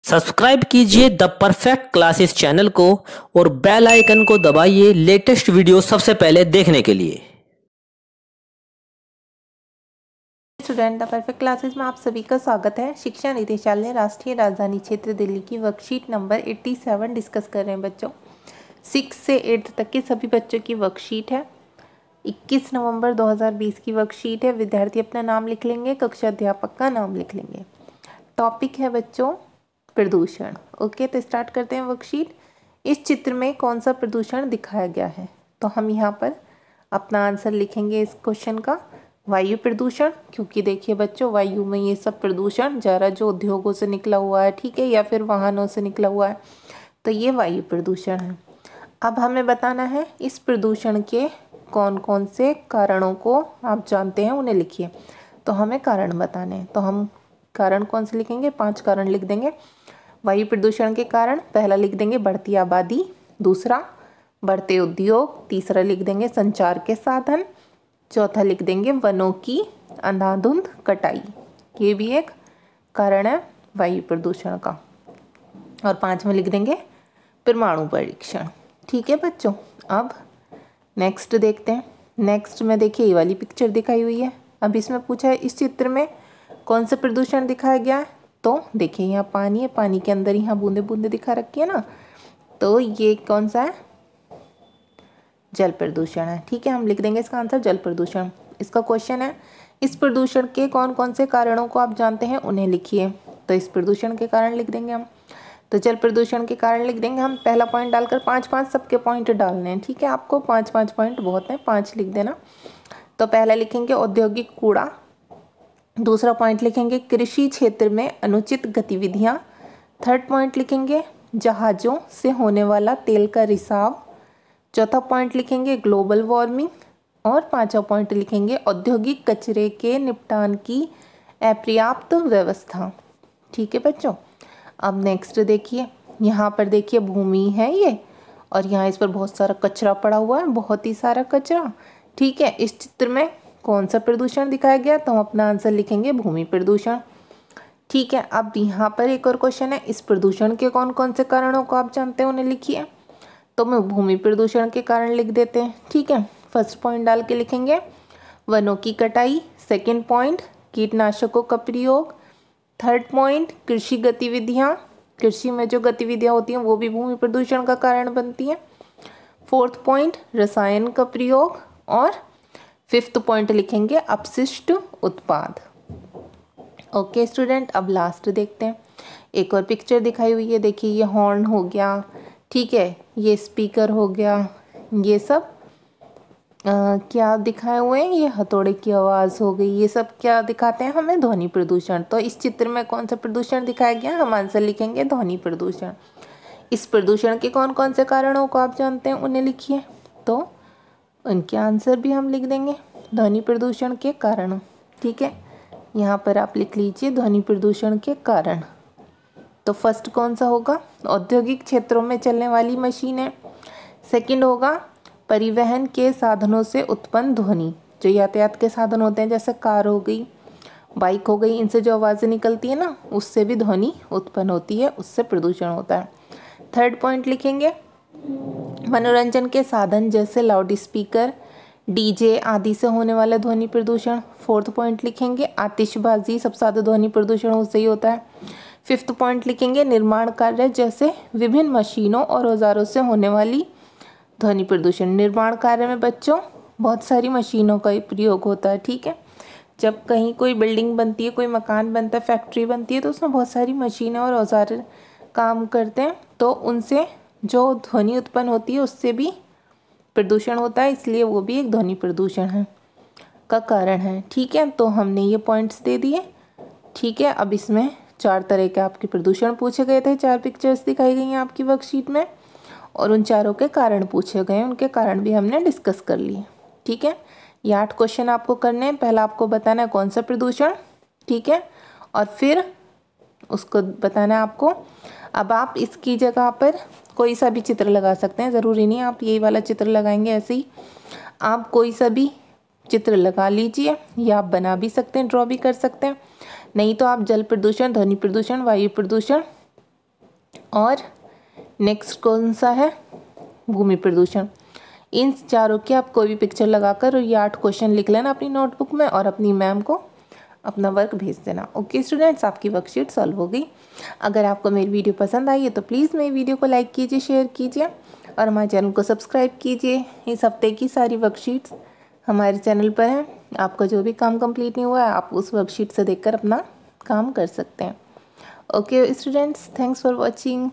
Subscribe कीजिए the perfect classes channel को और बेल आइकन को दबाइए लेटेस्ट वीडियो सबसे पहले देखने के लिए। स्टूडेंट द परफेक्ट क्लासेस में आप सभी का स्वागत है। शिक्षा निदेशालय राष्ट्रीय राजधानी क्षेत्र दिल्ली की वर्कशीट नंबर 87 डिस्कस कर रहे हैं बच्चों। 6 से 8 तक के सभी बच्चों की वर्कशीट है। 21 नवंबर 2020 की वर्कशीट है। विद्यार्थी अपना नाम लिख लेंगे, कक्षा अध्यापक का नाम लिख लेंगे। टॉपिक है बच्चों प्रदूषण। ओके, तो स्टार्ट करते हैं वर्कशीट। इस चित्र में कौन सा प्रदूषण दिखाया गया है? तो हम यहाँ पर अपना आंसर लिखेंगे इस क्वेश्चन का, वायु प्रदूषण। क्योंकि देखिए बच्चों, वायु में ये सब प्रदूषण ज़रा जो उद्योगों से निकला हुआ है, ठीक है, या फिर वाहनों से निकला हुआ है, तो ये वायु प्रदूषण है। अब हमें बताना है इस प्रदूषण के कौन कौन से कारणों को आप जानते हैं, उन्हें लिखिए। तो हमें कारण बताने हैं, तो हम कारण कौन से लिखेंगे? 5 कारण लिख देंगे। वायु प्रदूषण के कारण पहला लिख देंगे बढ़ती आबादी, दूसरा बढ़ते उद्योग, तीसरा लिख देंगे संचार के साधन, चौथा लिख देंगे वनों की अंधाधुंध कटाई, ये भी एक कारण है वायु प्रदूषण का। और 5 में लिख देंगे परमाणु परीक्षण। ठीक है बच्चों, अब नेक्स्ट देखते हैं। नेक्स्ट में देखिए ये वाली पिक्चर दिखाई हुई है। अब इसमें पूछा है इस चित्र में कौन सा प्रदूषण दिखाया गया है? तो देखिए यहाँ पानी है, पानी के अंदर यहाँ बूंदे बूंदे दिखा रखी है ना, तो ये कौन सा है? जल प्रदूषण है। ठीक है, हम लिख देंगे इसका आंसर जल प्रदूषण। इसका क्वेश्चन है इस प्रदूषण के कौन कौन से कारणों को आप जानते हैं, उन्हें लिखिए। तो इस प्रदूषण के कारण लिख देंगे हम, तो जल प्रदूषण के कारण लिख देंगे हम। पहला पॉइंट डालकर 5-5 सबके पॉइंट डालने हैं। ठीक है, आपको 5-5 पॉइंट बहुत है, 5 लिख देना। तो पहला लिखेंगे औद्योगिक कूड़ा, दूसरा पॉइंट लिखेंगे कृषि क्षेत्र में अनुचित गतिविधियां, थर्ड पॉइंट लिखेंगे जहाज़ों से होने वाला तेल का रिसाव, चौथा पॉइंट लिखेंगे ग्लोबल वार्मिंग, और पांचवा पॉइंट लिखेंगे औद्योगिक कचरे के निपटान की अपर्याप्त व्यवस्था। ठीक है बच्चों, अब नेक्स्ट देखिए, यहाँ पर देखिए भूमि है ये, और यहाँ इस पर बहुत सारा कचरा पड़ा हुआ है, बहुत ही सारा कचरा। ठीक है, इस चित्र में कौन सा प्रदूषण दिखाया गया? तो हम अपना आंसर लिखेंगे भूमि प्रदूषण। ठीक है, अब यहाँ पर एक और क्वेश्चन है इस प्रदूषण के कौन कौन से कारणों को आप जानते हैं, उन्हें लिखिए। तो मैं भूमि प्रदूषण के कारण लिख देते हैं। ठीक है, फर्स्ट पॉइंट डाल के लिखेंगे वनों की कटाई, सेकेंड पॉइंट कीटनाशकों का प्रयोग, थर्ड पॉइंट कृषि गतिविधियाँ, कृषि में जो गतिविधियाँ होती हैं वो भी भूमि प्रदूषण का कारण बनती हैं, फोर्थ पॉइंट रसायन का प्रयोग, और फिफ्थ पॉइंट लिखेंगे अपशिष्ट उत्पाद। ओके स्टूडेंट, अब लास्ट देखते हैं। एक और पिक्चर दिखाई हुई है, देखिए ये हॉर्न हो गया, ठीक है, ये स्पीकर हो गया, ये सब क्या दिखाए हुए हैं? ये हथौड़े की आवाज़ हो गई, ये सब क्या दिखाते हैं हमें? ध्वनि प्रदूषण। तो इस चित्र में कौन सा प्रदूषण दिखाया गया? हम आंसर लिखेंगे ध्वनि प्रदूषण। इस प्रदूषण के कौन कौन से कारणों को आप जानते हैं, उन्हें लिखिए। तो उनके आंसर भी हम लिख देंगे ध्वनि प्रदूषण के कारण। ठीक है, यहाँ पर आप लिख लीजिए ध्वनि प्रदूषण के कारण। तो फर्स्ट कौन सा होगा? औद्योगिक क्षेत्रों में चलने वाली मशीनें। सेकंड होगा परिवहन के साधनों से उत्पन्न ध्वनि, जो यातायात के साधन होते हैं, जैसे कार हो गई, बाइक हो गई, इनसे जो आवाज़ें निकलती है ना, उससे भी ध्वनि उत्पन्न होती है, उससे प्रदूषण होता है। थर्ड पॉइंट लिखेंगे मनोरंजन के साधन जैसे लाउड स्पीकर, डीजे आदि से होने वाला ध्वनि प्रदूषण। फोर्थ पॉइंट लिखेंगे आतिशबाजी, सबसे ज़्यादा ध्वनि प्रदूषण उससे ही होता है। फिफ्थ पॉइंट लिखेंगे निर्माण कार्य जैसे विभिन्न मशीनों और औजारों से होने वाली ध्वनि प्रदूषण। निर्माण कार्य में बच्चों बहुत सारी मशीनों का प्रयोग होता है। ठीक है, जब कहीं कोई बिल्डिंग बनती है, कोई मकान बनता है, फैक्ट्री बनती है, तो उसमें बहुत सारी मशीनें और औजार काम करते हैं, तो उनसे जो ध्वनि उत्पन्न होती है उससे भी प्रदूषण होता है, इसलिए वो भी एक ध्वनि प्रदूषण है का कारण है। ठीक है, तो हमने ये पॉइंट्स दे दिए। ठीक है, अब इसमें 4 तरह के आपके प्रदूषण पूछे गए थे, 4 पिक्चर्स दिखाई गई हैं आपकी वर्कशीट में, और उन चारों के कारण पूछे गए, उनके कारण भी हमने डिस्कस कर लिए। ठीक है, ये 8 क्वेश्चन आपको करने हैं। पहला आपको बताना है कौन सा प्रदूषण, ठीक है, और फिर उसको बताना है आपको। अब आप इसकी जगह पर कोई सा भी चित्र लगा सकते हैं, ज़रूरी नहीं आप यही वाला चित्र लगाएंगे, ऐसे ही आप कोई सा भी चित्र लगा लीजिए, या आप बना भी सकते हैं, ड्रॉ भी कर सकते हैं। नहीं तो आप जल प्रदूषण, ध्वनि प्रदूषण, वायु प्रदूषण और नेक्स्ट कौन सा है, भूमि प्रदूषण। इन चारों की आप कोई भी पिक्चर लगाकर और ये 8 क्वेश्चन लिख लेना अपनी नोटबुक में और अपनी मैम को अपना वर्क भेज देना। ओके स्टूडेंट्स, आपकी वर्कशीट सॉल्व हो गई। अगर आपको मेरी वीडियो पसंद आई है तो प्लीज़ मेरी वीडियो को लाइक कीजिए, शेयर कीजिए और हमारे चैनल को सब्सक्राइब कीजिए। इस हफ्ते की सारी वर्कशीट्स हमारे चैनल पर हैं। आपका जो भी काम कंप्लीट नहीं हुआ है आप उस वर्कशीट से देखकर अपना काम कर सकते हैं। Okay students, thanks for watching.